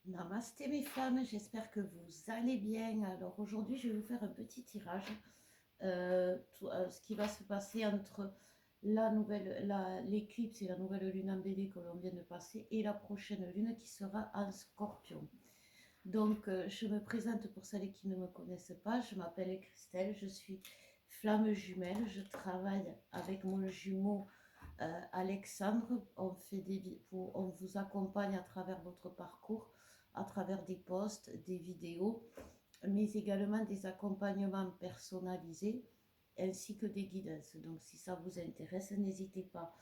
Namasté mes femmes, j'espère que vous allez bien. Alors aujourd'hui, je vais vous faire un petit tirage. Ce qui va se passer entre l'éclipse et la nouvelle lune en Bélier que l'on vient de passer et la prochaine lune qui sera en Scorpion. Donc, je me présente pour celles qui ne me connaissent pas. Je m'appelle Christelle, je suis flamme jumelle. Je travaille avec mon jumeau Alexandre. On vous accompagne à travers votre parcours, à travers des posts, des vidéos, mais également des accompagnements personnalisés ainsi que des guidances. Donc, si ça vous intéresse, n'hésitez pas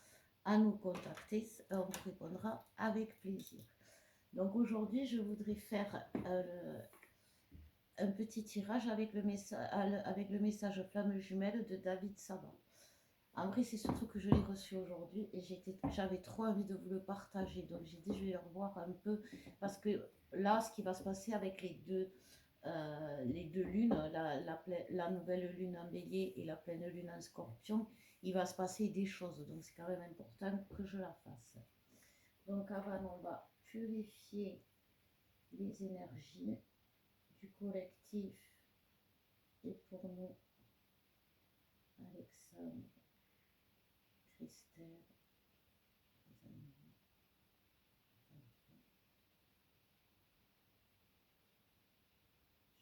à nous contacter. On vous répondra avec plaisir. Donc aujourd'hui, je voudrais faire un petit tirage avec le message flamme jumelle de David Saban. En vrai, c'est surtout que je l'ai reçu aujourd'hui et j'avais trop envie de vous le partager. Donc j'ai dit, je vais le revoir un peu parce que là, ce qui va se passer avec les deux lunes, la nouvelle lune en bélier et la pleine lune en scorpion, il va se passer des choses. Donc c'est quand même important que je la fasse. Donc avant, on va purifier les énergies du collectif et pour nous, Alexandre, Christelle, les amis,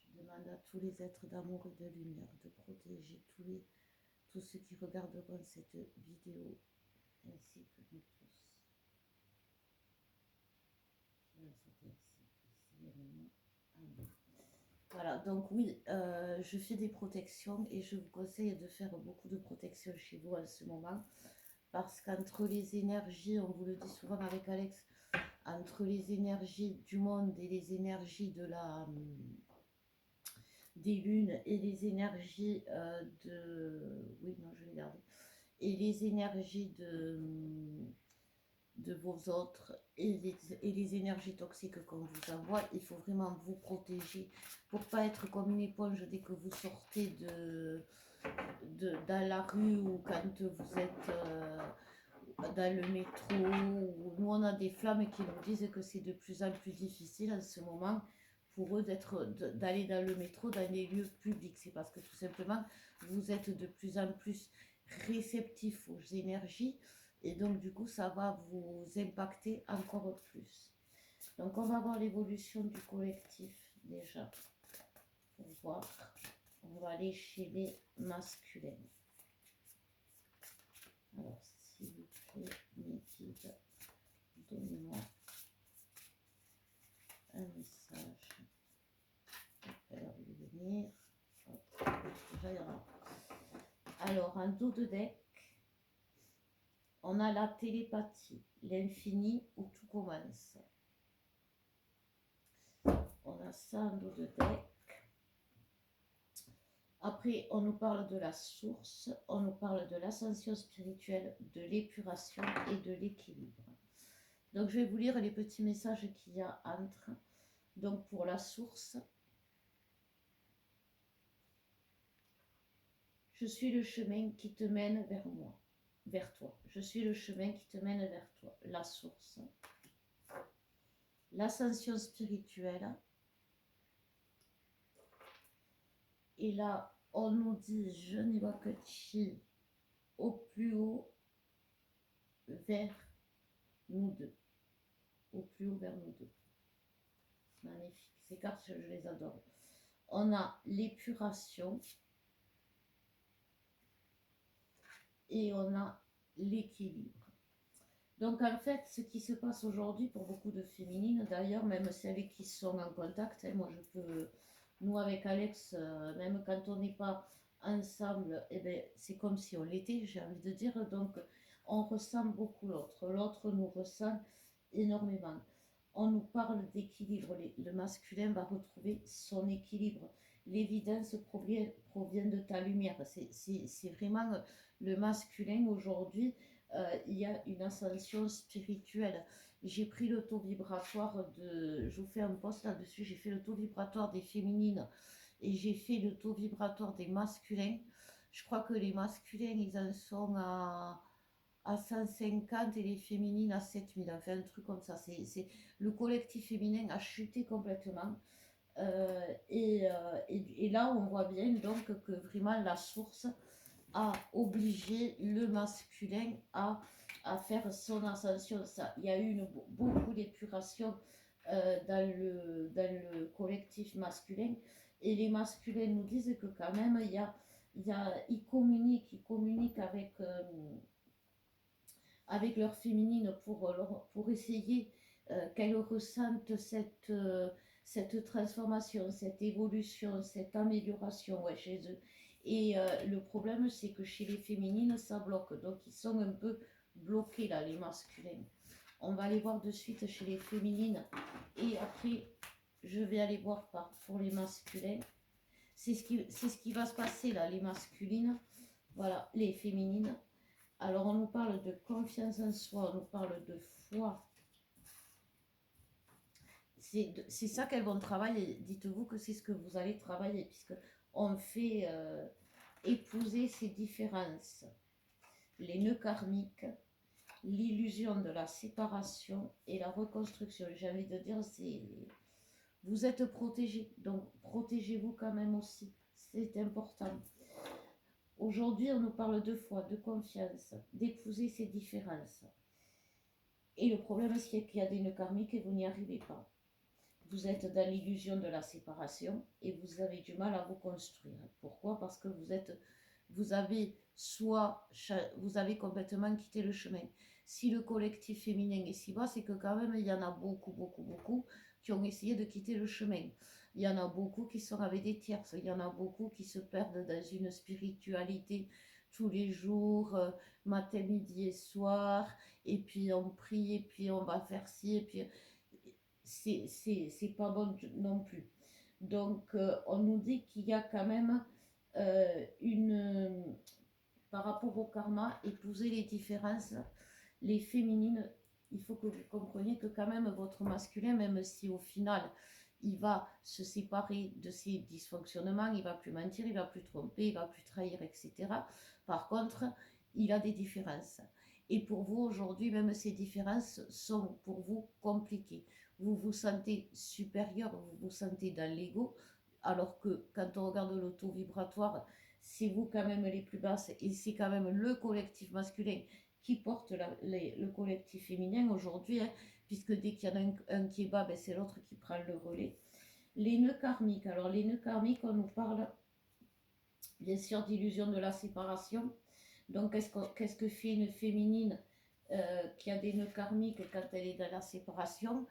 je demande à tous les êtres d'amour et de lumière de protéger tous ceux qui regarderont cette vidéo ainsi que nous tous. Voilà, donc oui, je fais des protections et je vous conseille de faire beaucoup de protections chez vous en ce moment parce qu'entre les énergies, on vous le dit souvent avec Alex, entre les énergies du monde et les énergies des lunes et les énergies oui, non, je vais garder. Et les énergies de vos autres et les énergies toxiques qu'on vous envoie, il faut vraiment vous protéger pour pas être comme une éponge dès que vous sortez dans la rue ou quand vous êtes dans le métro. Nous, on a des flammes qui nous disent que c'est de plus en plus difficile en ce moment pour eux d'aller dans le métro, dans les lieux publics. C'est parce que tout simplement, vous êtes de plus en plus réceptifs aux énergies et donc du coup, ça va vous impacter encore plus. Donc, on va voir l'évolution du collectif déjà pour voir. On va aller chez les masculins. Alors, s'il vous plaît, mes guides, donnez-moi un message. Alors, il va venir. Hop, alors, en dos de deck, on a la télépathie, l'infini où tout commence. On a ça en dos de deck. Après, on nous parle de la source, on nous parle de l'ascension spirituelle, de l'épuration et de l'équilibre. Donc, je vais vous lire les petits messages qu'il y a entre. Donc, pour la source, je suis le chemin qui te mène vers moi, vers toi. Je suis le chemin qui te mène vers toi, la source. L'ascension spirituelle. Et là, on nous dit, je n'y vois que chi au plus haut vers nous deux. Au plus haut vers nous deux. Magnifique. Ces cartes, je les adore. On a l'épuration et on a l'équilibre. Donc en fait, ce qui se passe aujourd'hui pour beaucoup de féminines, d'ailleurs, même celles qui sont en contact, moi je peux, nous avec Alex, même quand on n'est pas ensemble, eh ben, c'est comme si on l'était, j'ai envie de dire, donc on ressent beaucoup l'autre, l'autre nous ressent énormément. On nous parle d'équilibre, le masculin va retrouver son équilibre. L'évidence provient de ta lumière. C'est vraiment le masculin aujourd'hui. Il y a une ascension spirituelle. J'ai pris le taux vibratoire je vous fais un post là-dessus, j'ai fait le taux vibratoire des féminines et j'ai fait le taux vibratoire des masculins. Je crois que les masculins, ils en sont à 150 et les féminines à 7000. Enfin, un truc comme ça. Le collectif féminin a chuté complètement. Et là, on voit bien donc que vraiment la source a obligé le masculin à faire son ascension. Ça, il y a eu beaucoup d'épuration dans le collectif masculin. Et les masculins nous disent que quand même, ils communiquent avec leur féminine pour essayer qu'elles ressentent cette transformation, cette évolution, cette amélioration, ouais, chez eux. Et le problème, c'est que chez les féminines, ça bloque. Donc, ils sont un peu bloqués, là, les masculins. On va aller voir de suite chez les féminines. Et après, je vais aller voir pour les masculins. C'est ce qui va se passer, là, les masculines. Voilà, les féminines. Alors, on nous parle de confiance en soi, on nous parle de foi. C'est ça qu'elles vont travailler. Dites-vous que c'est ce que vous allez travailler, puisque on fait épouser ces différences. Les nœuds karmiques, l'illusion de la séparation et la reconstruction. J'ai envie de dire, vous êtes protégés, donc protégez-vous quand même aussi. C'est important. Aujourd'hui, on nous parle de foi, de confiance, d'épouser ces différences. Et le problème, c'est qu'il y a des nœuds karmiques et vous n'y arrivez pas. Vous êtes dans l'illusion de la séparation et vous avez du mal à vous construire. Pourquoi? Parce que vous avez complètement quitté le chemin. Si le collectif féminin est si bas, c'est que quand même il y en a beaucoup qui ont essayé de quitter le chemin. Il y en a beaucoup qui sont avec des tierces, il y en a beaucoup qui se perdent dans une spiritualité tous les jours, matin, midi et soir, et puis on prie, et puis on va faire ci, et puis c'est pas bon non plus. Donc, on nous dit qu'il y a quand même par rapport au karma, épouser les différences, les féminines, il faut que vous compreniez que quand même votre masculin, même si au final il va se séparer de ses dysfonctionnements, il va plus mentir, il va plus tromper, il va plus trahir, etc. Par contre, il a des différences. Et pour vous aujourd'hui, même ces différences sont pour vous compliquées. Vous vous sentez supérieur, vous vous sentez dans l'ego, alors que quand on regarde l'auto vibratoire, c'est vous quand même les plus basses et c'est quand même le collectif masculin qui porte le collectif féminin aujourd'hui, hein, puisque dès qu'il y en a un qui est bas, ben c'est l'autre qui prend le relais. Les nœuds karmiques. Alors les nœuds karmiques, on nous parle bien sûr d'illusion de la séparation. Donc qu'est-ce que fait une féminine qui a des nœuds karmiques quand elle est dans la séparation?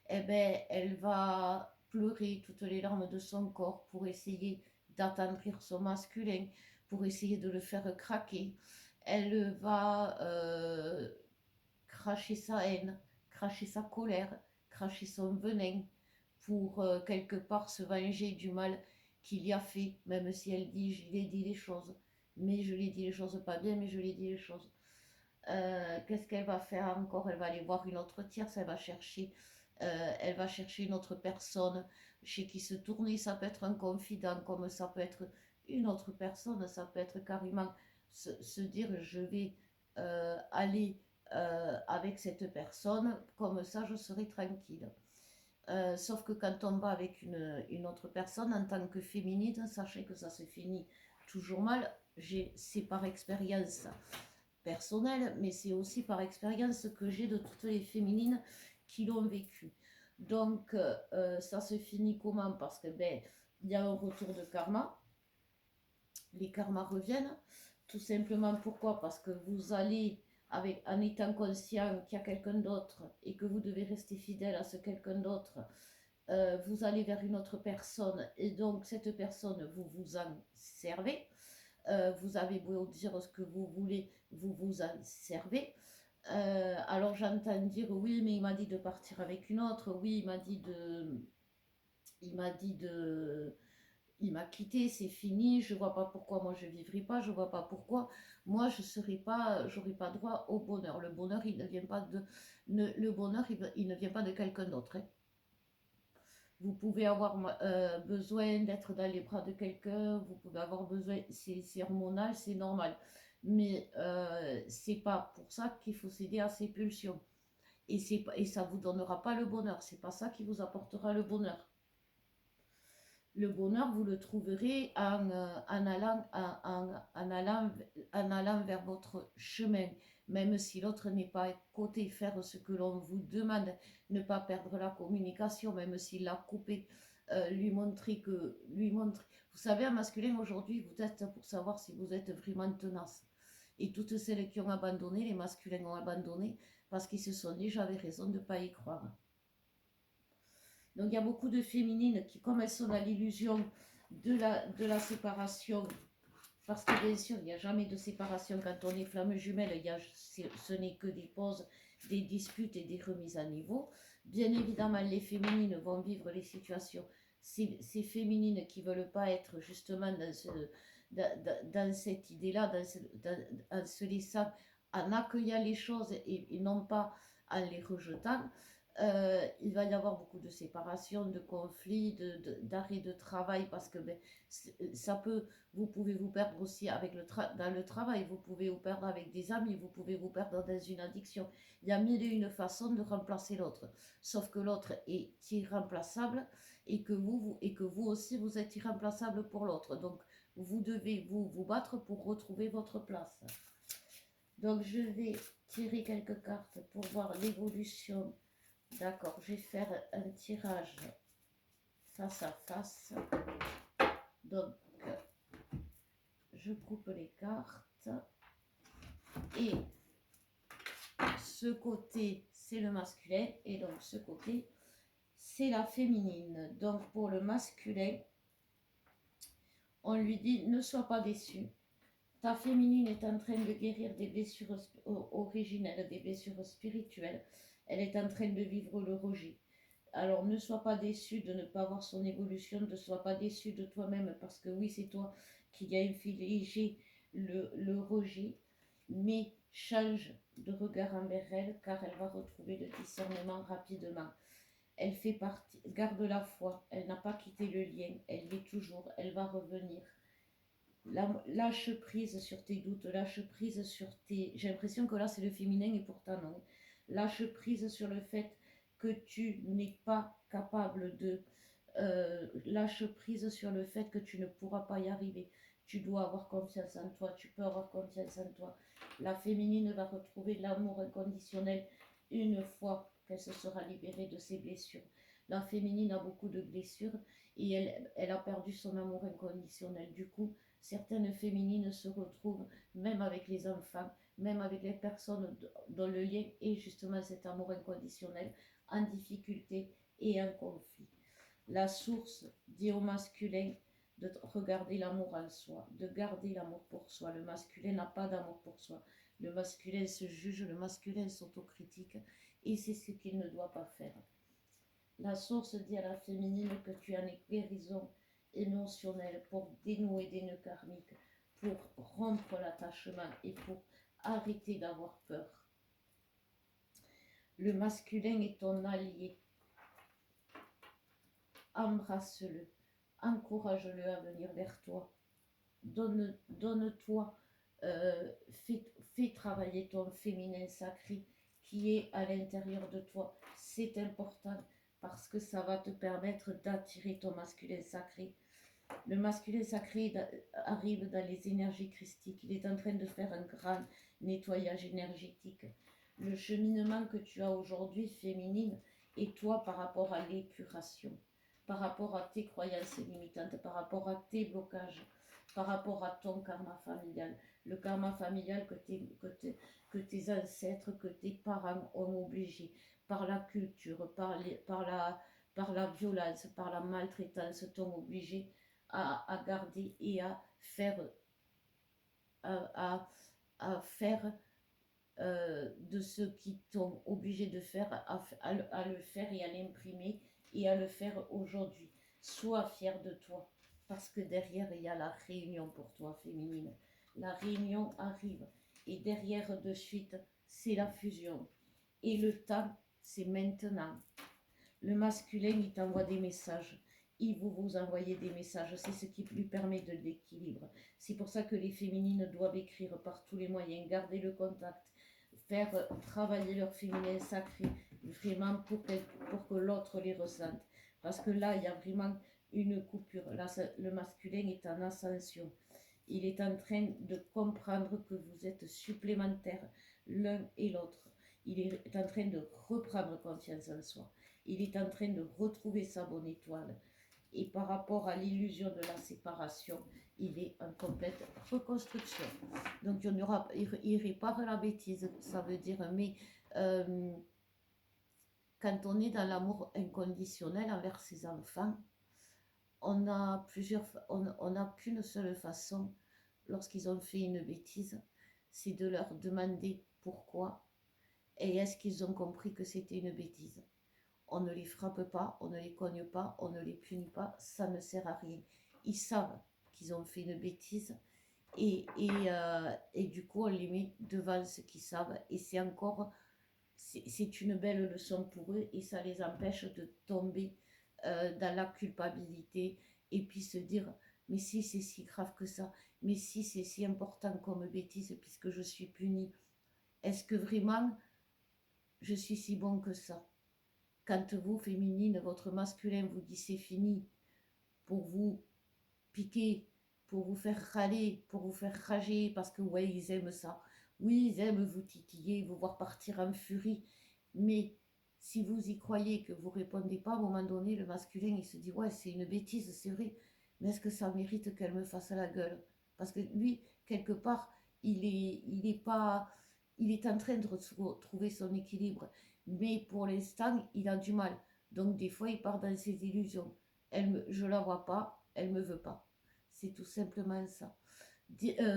Eh ben, elle va pleurer toutes les larmes de son corps pour essayer d'attendrir son masculin, pour essayer de le faire craquer. Elle va cracher sa haine, cracher sa colère, cracher son venin pour quelque part se venger du mal qu'il y a fait, même si elle dit je lui ai dit les choses, mais je lui ai dit les choses pas bien, mais je lui ai dit les choses. Qu'est-ce qu'elle va faire encore? Elle va aller voir une autre tierce, elle va chercher une autre personne chez qui se tourner. Ça peut être un confident, comme ça peut être une autre personne, ça peut être carrément se dire je vais aller avec cette personne, comme ça je serai tranquille. Sauf que quand on va avec une autre personne en tant que féminine, sachez que ça se finit toujours mal. C'est par expérience personnelle, mais c'est aussi par expérience que j'ai de toutes les féminines qui l'ont vécu. Donc, ça se finit comment? Parce que il y a un retour de karma. Les karmas reviennent. Tout simplement pourquoi? Parce que vous allez, en étant conscient qu'il y a quelqu'un d'autre et que vous devez rester fidèle à ce quelqu'un d'autre, vous allez vers une autre personne et donc cette personne, vous vous en servez. Vous avez beau dire ce que vous voulez, vous vous en servez. Alors j'entends dire oui, mais il m'a dit de partir avec une autre. Oui, il m'a quitté, c'est fini. Je vois pas pourquoi moi je vivrai pas. Je vois pas pourquoi moi j'aurai pas droit au bonheur. Le bonheur, il ne vient pas le bonheur, il ne vient pas de quelqu'un d'autre. Hein. Vous pouvez avoir besoin d'être dans les bras de quelqu'un, vous pouvez avoir besoin, c'est hormonal, c'est normal. Mais c'est pas pour ça qu'il faut céder à ses pulsions. Et ça ne vous donnera pas le bonheur. C'est pas ça qui vous apportera le bonheur. Le bonheur, vous le trouverez en allant vers votre chemin, même si l'autre n'est pas à côté, faire ce que l'on vous demande, ne pas perdre la communication, même s'il l'a coupé, lui montrer que... Vous savez, un masculin, aujourd'hui, vous êtes pour savoir si vous êtes vraiment tenace. Et toutes celles qui ont abandonné, les masculins ont abandonné, parce qu'ils se sont dit, j'avais raison de ne pas y croire. Donc il y a beaucoup de féminines qui, comme elles sont dans l'illusion de la séparation, parce que bien sûr, il n'y a jamais de séparation quand on est flamme jumelle, ce n'est que des pauses, des disputes et des remises à niveau. Bien évidemment, les féminines vont vivre les situations, ces féminines qui ne veulent pas être justement dans cette idée-là, en se laissant, en accueillant les choses et non pas en les rejetant. Il va y avoir beaucoup de séparations, de conflits, d'arrêt de travail parce que ça peut, vous pouvez vous perdre aussi avec dans le travail, vous pouvez vous perdre avec des amis, vous pouvez vous perdre dans une addiction. Il y a mille et une façons de remplacer l'autre, sauf que l'autre est irremplaçable et que vous aussi vous êtes irremplaçable pour l'autre. Donc vous devez vous battre pour retrouver votre place. Donc je vais tirer quelques cartes pour voir l'évolution. D'accord, je vais faire un tirage face à face. Donc, je coupe les cartes. Et ce côté, c'est le masculin. Et donc, ce côté, c'est la féminine. Donc, pour le masculin, on lui dit, ne sois pas déçu. Ta féminine est en train de guérir des blessures originelles, des blessures spirituelles. Elle est en train de vivre le rejet. Alors ne sois pas déçu de ne pas voir son évolution, ne sois pas déçu de toi-même parce que oui, c'est toi qui as infligé le rejet, mais change de regard envers elle car elle va retrouver le discernement rapidement. Elle fait partie, garde la foi, elle n'a pas quitté le lien, elle y est toujours, elle va revenir. Lâche prise sur tes doutes, lâche prise sur tes... J'ai l'impression que là c'est le féminin et pourtant non. Lâche prise sur le fait que tu n'es pas capable de... lâche prise sur le fait que tu ne pourras pas y arriver. Tu dois avoir confiance en toi, tu peux avoir confiance en toi. La féminine va retrouver l'amour inconditionnel une fois qu'elle se sera libérée de ses blessures. La féminine a beaucoup de blessures et elle a perdu son amour inconditionnel. Du coup, certaines féminines se retrouvent, même avec les enfants, même avec les personnes dont le lien est justement cet amour inconditionnel, en difficulté et en conflit. La source dit au masculin de regarder l'amour en soi, de garder l'amour pour soi. Le masculin n'a pas d'amour pour soi. Le masculin se juge, le masculin s'autocritique et c'est ce qu'il ne doit pas faire. La source dit à la féminine que tu en es guérison émotionnelle pour dénouer des nœuds karmiques, pour rompre l'attachement et pour arrêter d'avoir peur. Le masculin est ton allié. Embrasse-le, encourage-le à venir vers toi. Donne-toi, fais travailler ton féminin sacré qui est à l'intérieur de toi. C'est important parce que ça va te permettre d'attirer ton masculin sacré. Le masculin sacré arrive dans les énergies christiques. Il est en train de faire un grand nettoyage énergétique. Le cheminement que tu as aujourd'hui, féminine, et toi par rapport à l'épuration, par rapport à tes croyances limitantes, par rapport à tes blocages, par rapport à ton karma familial. Le karma familial que tes ancêtres, que tes parents ont obligé, par la culture, par la violence, par la maltraitance, t'ont obligé à garder et à faire, à faire de ce qui t'ont obligé de faire, à le faire et à l'imprimer et à le faire aujourd'hui. Sois fier de toi, parce que derrière, il y a la réunion pour toi, féminine. La réunion arrive, et derrière, de suite, c'est la fusion. Et le temps, c'est maintenant. Le masculin, il t'envoie des messages. il vous envoyer des messages. C'est ce qui lui permet de l'équilibre. C'est pour ça que les féminines doivent écrire par tous les moyens, garder le contact, faire travailler leur féminin sacré, vraiment pour que l'autre les ressente. Parce que là, il y a vraiment une coupure. Là, le masculin est en ascension. Il est en train de comprendre que vous êtes supplémentaires l'un et l'autre. Il est en train de reprendre confiance en soi. Il est en train de retrouver sa bonne étoile. Et par rapport à l'illusion de la séparation, il est en complète reconstruction. Donc il répare la bêtise, ça veut dire, mais quand on est dans l'amour inconditionnel envers ses enfants, on n'a qu'une seule façon lorsqu'ils ont fait une bêtise, c'est de leur demander pourquoi et est-ce qu'ils ont compris que c'était une bêtise. On ne les frappe pas, on ne les cogne pas, on ne les punit pas, ça ne sert à rien. Ils savent qu'ils ont fait une bêtise et du coup on les met devant ce qu'ils savent et c'est une belle leçon pour eux et ça les empêche de tomber dans la culpabilité et puis se dire mais si c'est si grave que ça, mais si c'est si important comme bêtise puisque je suis punie, est-ce que vraiment je suis si bon que ça? Quand vous, féminine, votre masculin vous dit c'est fini pour vous piquer, pour vous faire râler, pour vous faire rager, parce que ouais, ils aiment ça. Oui, ils aiment vous titiller, vous voir partir en furie. Mais si vous y croyez que vous répondez pas, à un moment donné, le masculin, il se dit ouais, c'est une bêtise, c'est vrai. Mais est-ce que ça mérite qu'elle me fasse la gueule? Parce que lui, quelque part, il est pas, il est en train de retrouver son équilibre. Mais pour l'instant, il a du mal. Donc des fois, il part dans ses illusions. Je la vois pas, elle me veut pas. C'est tout simplement ça.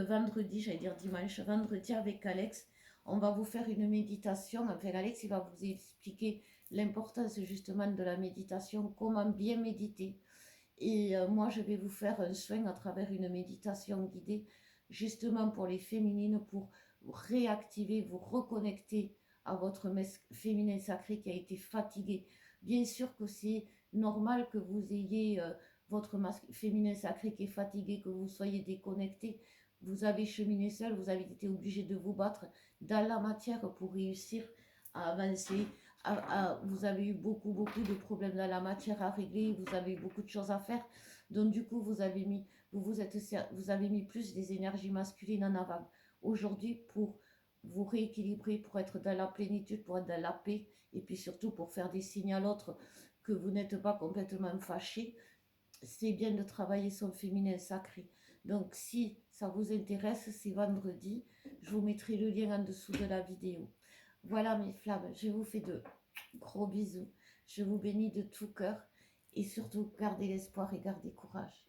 Vendredi, j'allais dire dimanche, vendredi avec Alex, on va vous faire une méditation. Enfin, Alex, il va vous expliquer l'importance justement de la méditation, comment bien méditer. Et moi, je vais vous faire un soin à travers une méditation guidée, justement pour les féminines, pour réactiver, vous reconnecter à votre féminin sacré qui a été fatigué. Bien sûr que c'est normal que vous ayez votre féminin sacré qui est fatigué, que vous soyez déconnecté. Vous avez cheminé seul, vous avez été obligé de vous battre dans la matière pour réussir à avancer, vous avez eu beaucoup de problèmes dans la matière à régler, vous avez eu beaucoup de choses à faire. Donc du coup, vous avez mis plus des énergies masculines en avant. Aujourd'hui, pour vous rééquilibrer, pour être dans la plénitude, pour être dans la paix, et puis surtout pour faire des signes à l'autre que vous n'êtes pas complètement fâché, c'est bien de travailler son féminin sacré. Donc si ça vous intéresse, c'est vendredi. Je vous mettrai le lien en dessous de la vidéo. Voilà mes flammes, je vous fais de gros bisous. Je vous bénis de tout cœur et surtout gardez l'espoir et gardez courage.